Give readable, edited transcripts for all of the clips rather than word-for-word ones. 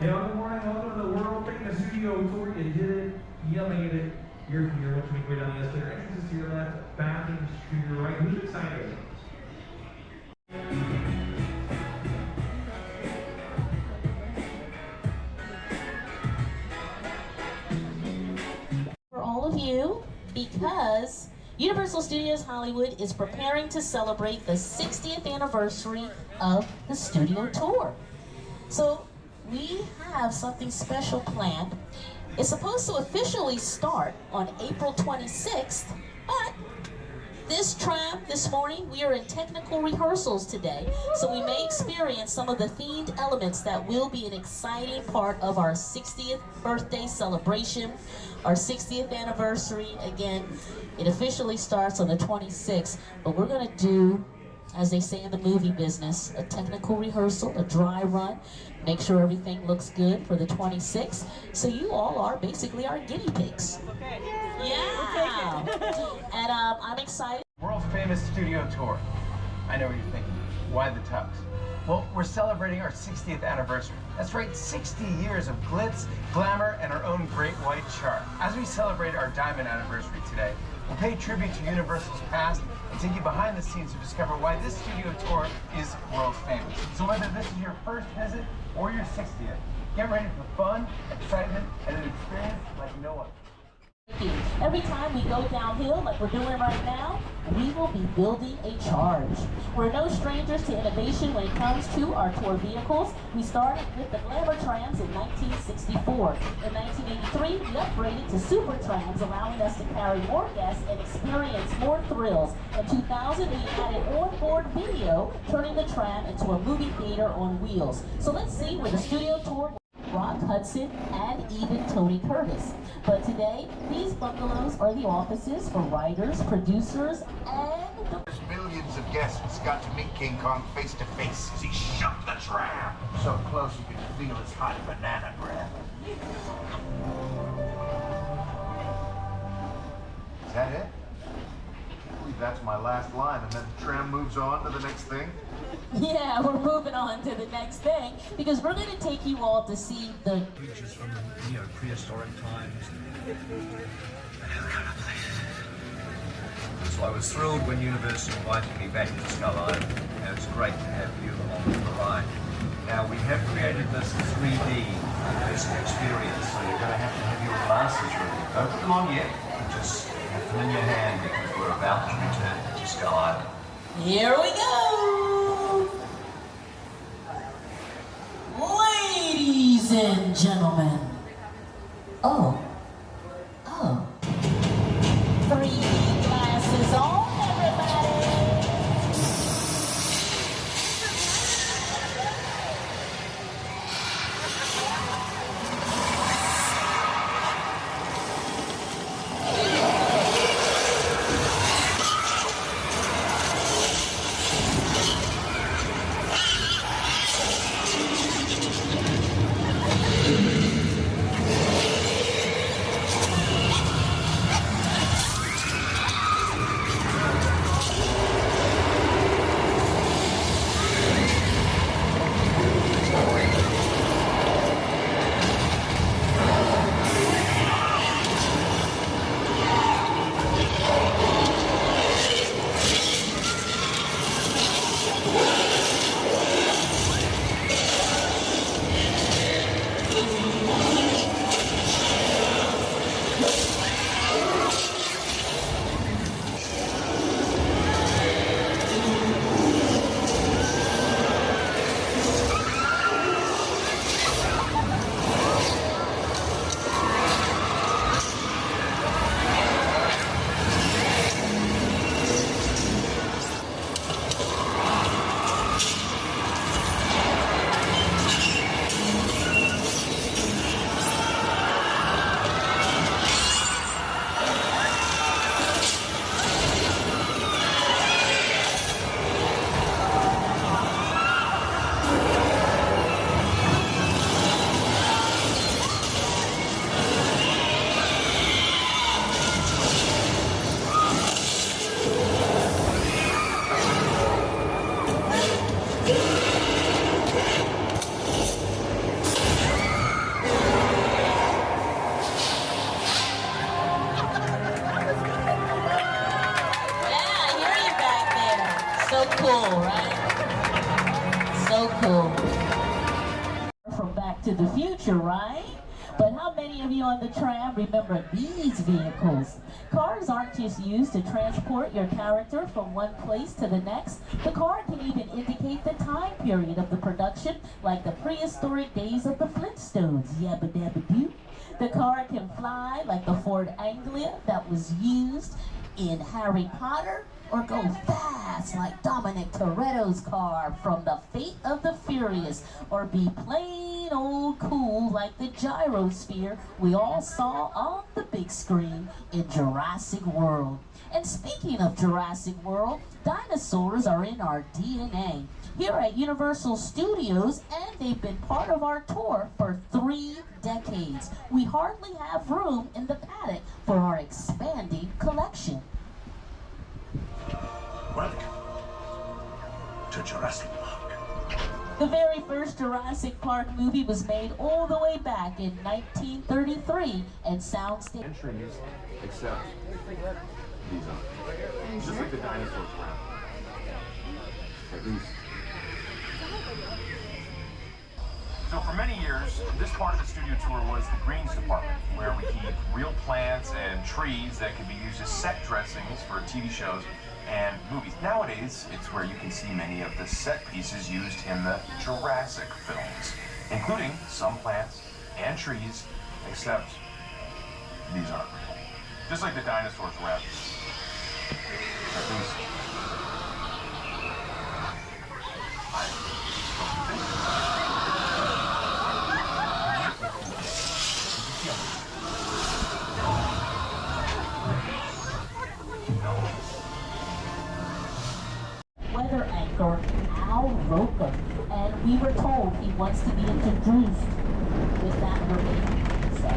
Hey, good morning. Welcome to the world famous studio tour. You did it. You made it. You're here. Let's make way down the escalator. Entrances to your left, bathrooms to your right. Who's excited? For all of you, because Universal Studios Hollywood is preparing to celebrate the 60th anniversary of the studio tour. So we have something special planned. It's supposed to officially start on April 26th, but this morning, we are in technical rehearsals today, so we may experience some of the themed elements that will be an exciting part of our 60th birthday celebration, our 60th anniversary. Again, it officially starts on the 26th, but we're going to do, as they say in the movie business, a technical rehearsal, a dry run, make sure everything looks good for the 26th. So you all are basically our guinea pigs. Okay. Yeah. And I'm excited. World's famous studio tour. I know what you're thinking. Why the tux? Well, we're celebrating our 60th anniversary. That's right, 60 years of glitz, glamour, and our own great white shark. As we celebrate our diamond anniversary today, we'll pay tribute to Universal's past and take you behind the scenes to discover why this studio tour is world famous. So whether this is your first visit or your 60th, get ready for fun, excitement, and an experience like no other. Every time we go downhill, like we're doing right now, we will be building a charge. We're no strangers to innovation when it comes to our tour vehicles. We started with the Glamour Trams in 1964. In 1983, we upgraded to Super Trams, allowing us to carry more guests and experience more thrills. In 2000, we added onboard video, turning the tram into a movie theater on wheels. So let's see where the studio tour Rock Hudson, and even Tony Curtis. But today, these bungalows are the offices for writers, producers, and There's millions of guests got to meet King Kong face to face as he shoved the tram. So close you could feel his hot banana breath. Is that it? I believe that's my last line, and then the tram moves on to the next thing. yeah, we're moving on to the next thing because we're going to take you all to see the creatures from prehistoric times. So I was thrilled when Universal invited me back to Skull Island, and it's great to have you along for the ride. Now we have created this 3D immersive experience, so you're going to have your glasses ready. Don't put them on yet, just have them in your hand because we're about to return to Skull Island. Here we go! Ladies and gentlemen. Oh. 3D glasses on, everybody! future, right? But how many of you on the tram remember these vehicles? Cars aren't just used to transport your character from one place to the next. The car can even indicate the time period of the production, like the prehistoric days of the Flintstones. Yabba dabba doo. The car can fly, like the Ford Anglia that was used in Harry Potter, or go fast like Dominic Toretto's car from The Fate of the Furious, or be plain old cool like the gyrosphere we all saw on the big screen in Jurassic World. And speaking of Jurassic World, dinosaurs are in our DNA here at Universal Studios, and they've been part of our tour for 3 decades. We hardly have room in the paddock for our expanding collection. Welcome to Jurassic Park. The very first Jurassic Park movie was made all the way back in 1933 and soundstage. Entries, except these are just like the dinosaurs around. At least. So for many years, this part of the studio tour was the greens department, where we keep real plants and trees that could be used as set dressings for TV shows and movies. Nowadays, it's where you can see many of the set pieces used in the Jurassic films, including some plants and trees, except these aren't real. Just like the dinosaurs around. At least, I don't think so. Weather anchor Al Roker, and we were told he wants to be introduced with that verbatim. So,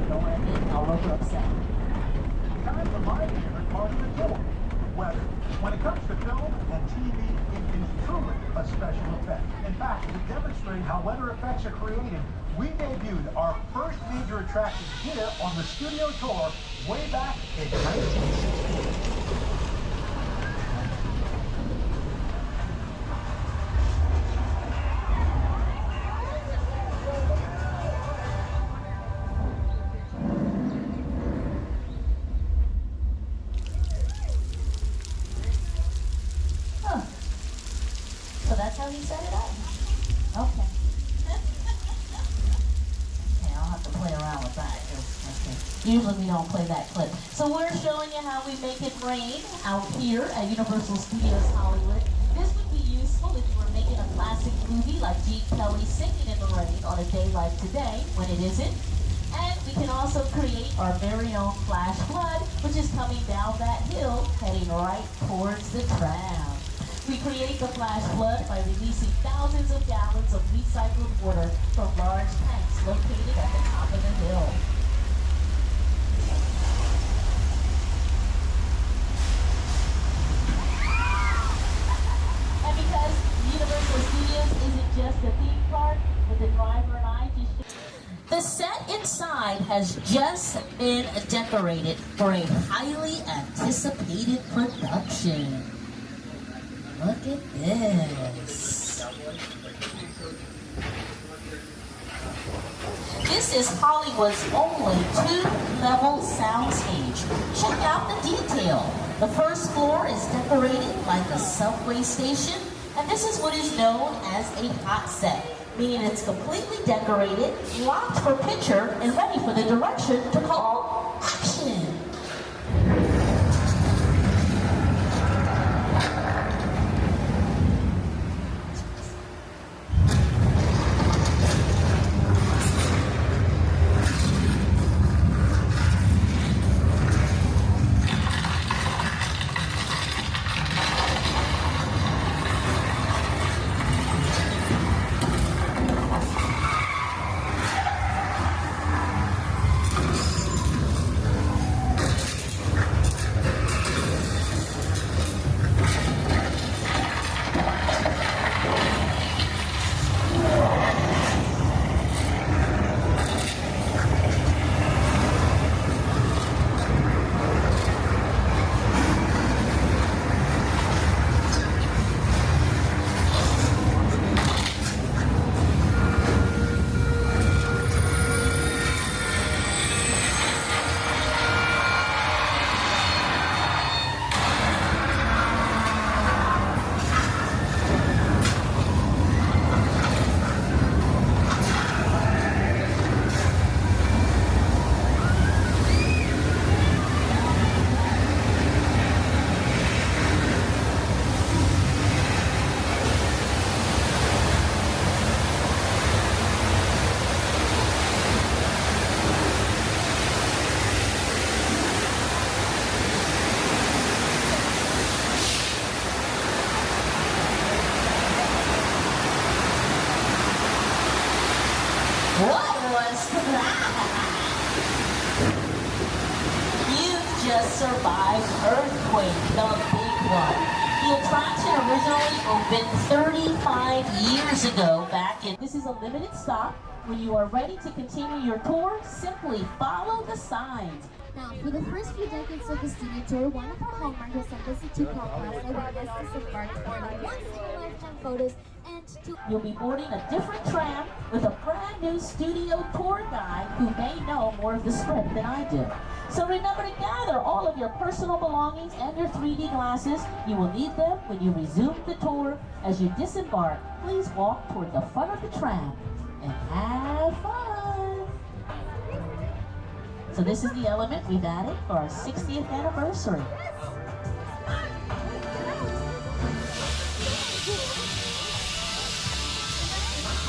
don't want to get Al Roker upset. Time for my favorite part of the tour, weather. When it comes to film and TV, it is truly a special effect. In fact, to demonstrate how weather effects are created, we debuted our first major attraction here on the studio tour way back in 1968. So that's how he set it up? Okay. Okay, I'll have to play around with that. Okay. Usually we don't play that clip. So we're showing you how we make it rain out here at Universal Studios Hollywood. This would be useful if you were making a classic movie like Gene Kelly singing in the rain on a day like today, when it isn't. And we can also create our very own flash flood, which is coming down that hill, heading right towards the tram. We create the flash flood by releasing thousands of gallons of recycled water from large tanks located at the top of the hill. And because Universal Studios isn't just a theme park, with the driver and I just... The set inside has just been decorated for a highly anticipated production. Look at this. This is Hollywood's only 2-level soundstage. Check out the detail. The first floor is decorated like a subway station, and this is what is known as a hot set, meaning it's completely decorated, locked for picture, and ready for the direction to call action. was You've just survived Earthquake, the big one. The attraction originally opened 35 years ago back in... This is a limited stop. When you are ready to continue your tour, simply follow the signs. Now, for the first few decades of the studio tour, one of our hallmarks was simplicity to Plaza, where guests disembarked for like once-in-a-lifetime photos and to... You'll be boarding a different tram with a brand new studio tour guide who may know more of the script than I do. So remember to gather all of your personal belongings and your 3D glasses. You will need them when you resume the tour. As you disembark, please walk toward the front of the tram and have fun. So this is the element we've added for our 60th anniversary.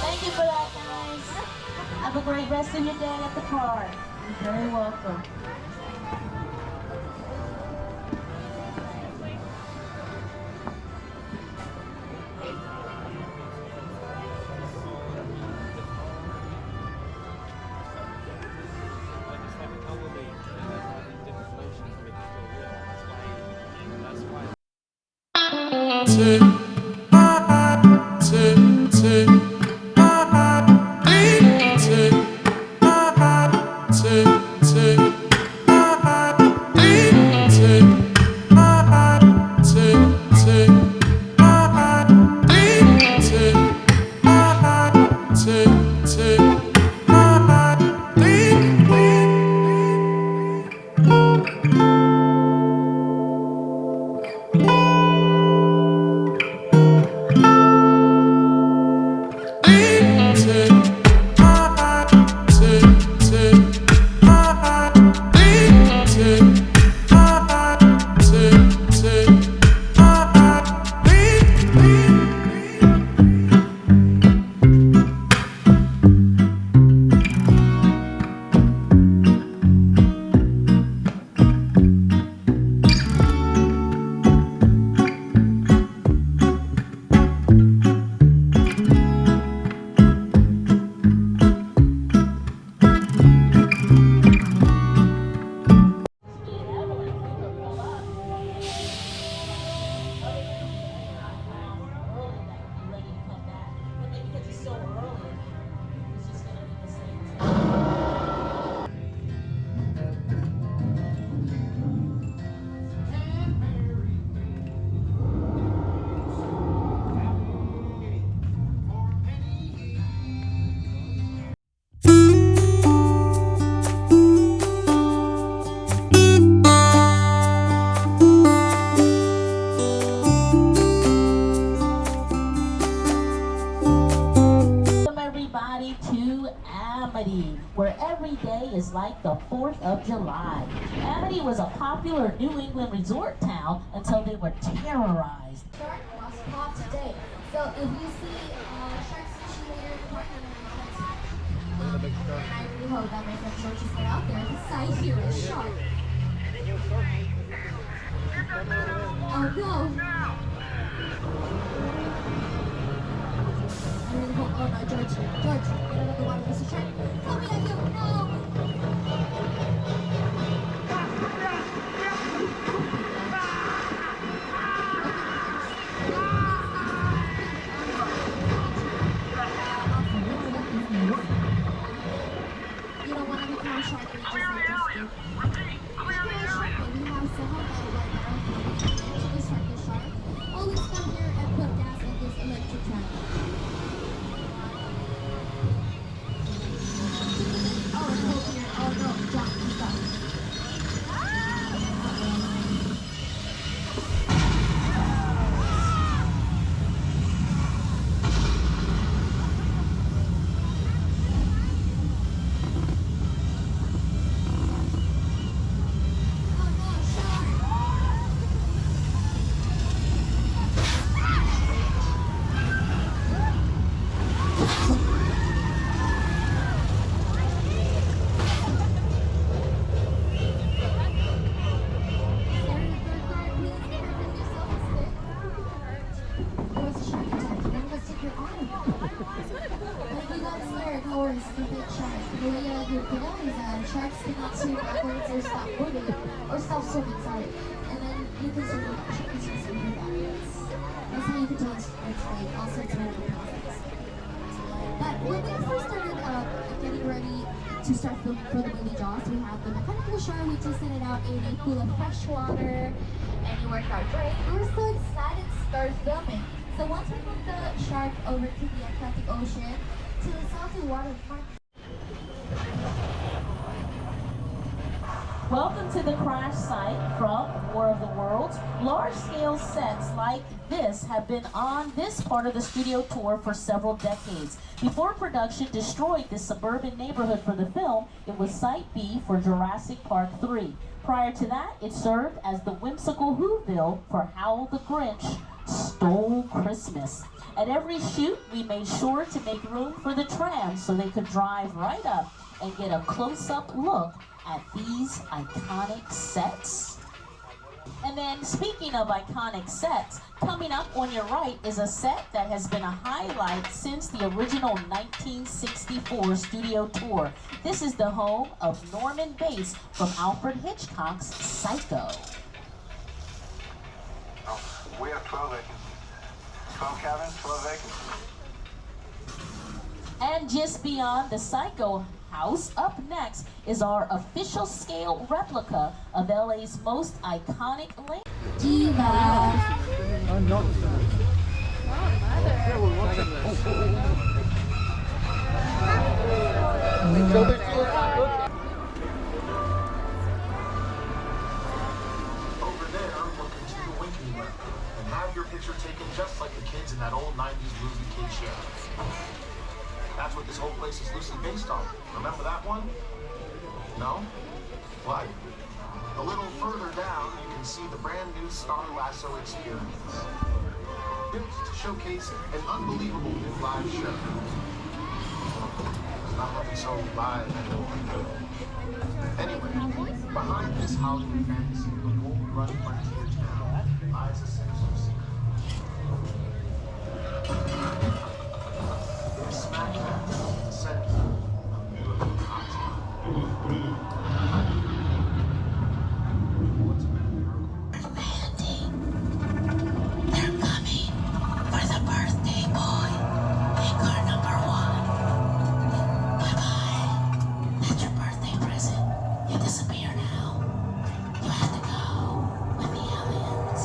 Thank you for that, guys. Have a great rest of your day at the park. You're very welcome. Where every day is like the 4th of July. Amity was a popular New England resort town until they were terrorized. Shark was caught today. So if you see shark sushi later in the park, and I really hope that my friend George is not out there because I hear a shark. Oh no! I really hope. Oh no, George, get out of the water, Mr. Shark. Tell me that you know. You don't want to become a shark, you just like us do. Become a shark, and we have someone that will guarantee to start the shark. Always come here and put gas in this electric trap. Oh no, drop the stuff. Oh no, shark! the way you put out is that sharks cannot swim backwards or stop moving, or stop swimming, sorry. And then you can swim backwards. That's how you can tell it's fake. Also, it's very process. But when we first started getting ready to start filming for the movie Jaws, we have the mechanical shark. We just set it out in a pool of fresh water, and it worked out great. We were so excited to start filming. So once we moved the shark over to the Atlantic Ocean, to the salty water park. Welcome to the crash site from War of the Worlds. Large-scale sets like this have been on this part of the studio tour for several decades. Before production destroyed this suburban neighborhood for the film, it was Site B for Jurassic Park 3. Prior to that, it served as the whimsical Whoville for How the Grinch Stole Christmas. At every shoot, we made sure to make room for the trams so they could drive right up and get a close-up look at these iconic sets. And then speaking of iconic sets, coming up on your right is a set that has been a highlight since the original 1964 studio tour. This is the home of Norman Bates from Alfred Hitchcock's Psycho. Oh, we have 12 vacancies. 12 cabins, 12 vacancies. And just beyond the Psycho house, up next is our official scale replica of LA's most iconic lake. Diva. Over there, we'll continue winking you and have your picture taken just like the kids in that old 90s movie kid show. That's what this whole place is loosely based on. Remember that one? No? Why? A little further down, you can see the brand new Star Lasso experience. Built to showcase an unbelievable new live show. It's not looking so live anymore. Anyway, behind this Hollywood fantasy of a gold-run frontier town lies a sinister secret. Smack dab in the center of the continent. What's a miracle? Mandy, they're coming for the birthday boy in car number 1. Bye-bye. That's your birthday present. You disappear now. You have to go with the aliens.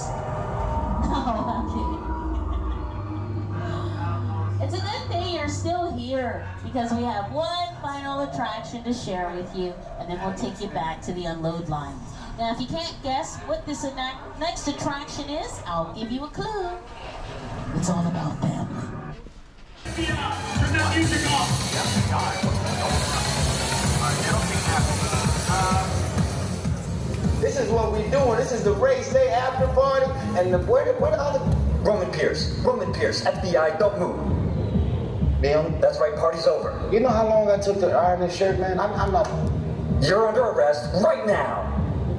It's a good thing you're still here because we have one final attraction to share with you, and then we'll take you back to the unload line. Now, if you can't guess what this next attraction is, I'll give you a clue. It's all about family. Turn that music off! This is what we doing. This is the race day after party. And where the other... Roman Pierce, FBI, don't move. Neil, That's right, party's over. you know how long I took to iron this shirt, man? I'm not... You're under arrest right now.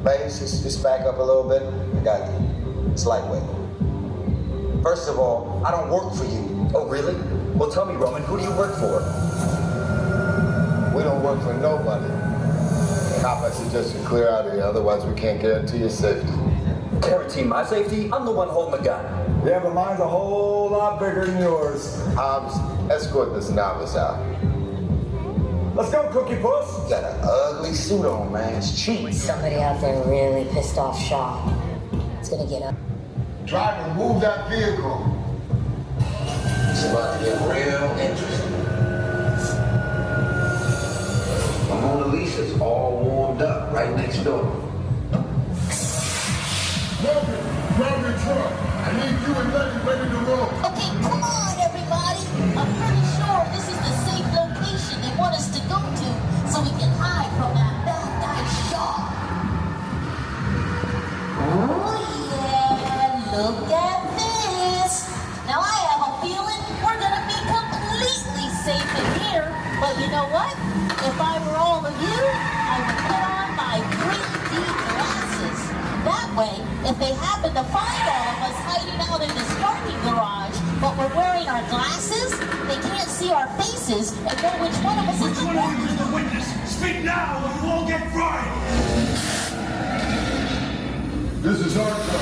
Bass, just back up a little bit. I got you. It's lightweight. First of all, I don't work for you. Oh, really? Well, tell me, Roman, who do you work for? We don't work for nobody. Cop, I suggest you clear out of here, otherwise we can't guarantee your safety. Guarantee my safety? I'm the one holding the gun. Yeah, but mine's a whole lot bigger than yours. Hobbs, escort this novice out. Let's go, Cookie Puss. Got an ugly suit on, man. It's cheap. Somebody out there really pissed off Shaw. It's gonna get up. Driver, move that vehicle. It's about to get real interesting. The Mona Lisa's all warmed up right next door. Logan, grab your truck. I need you and Letty ready to roll. Okay, come on, everybody. I'm pretty sure this is the safe location they want us to go to so we can hide from that bad guy Shaw. Oh, yeah, look at this. Now, I have a feeling we're going to be completely safe in here. But you know what? If I were all of you, I would put on my 3D glasses. That way, if they happen to find all of us hiding out in this parking garage, but we're wearing our glasses, they can't see our faces and know which one of us is the one. now or you all get fried! This is our time.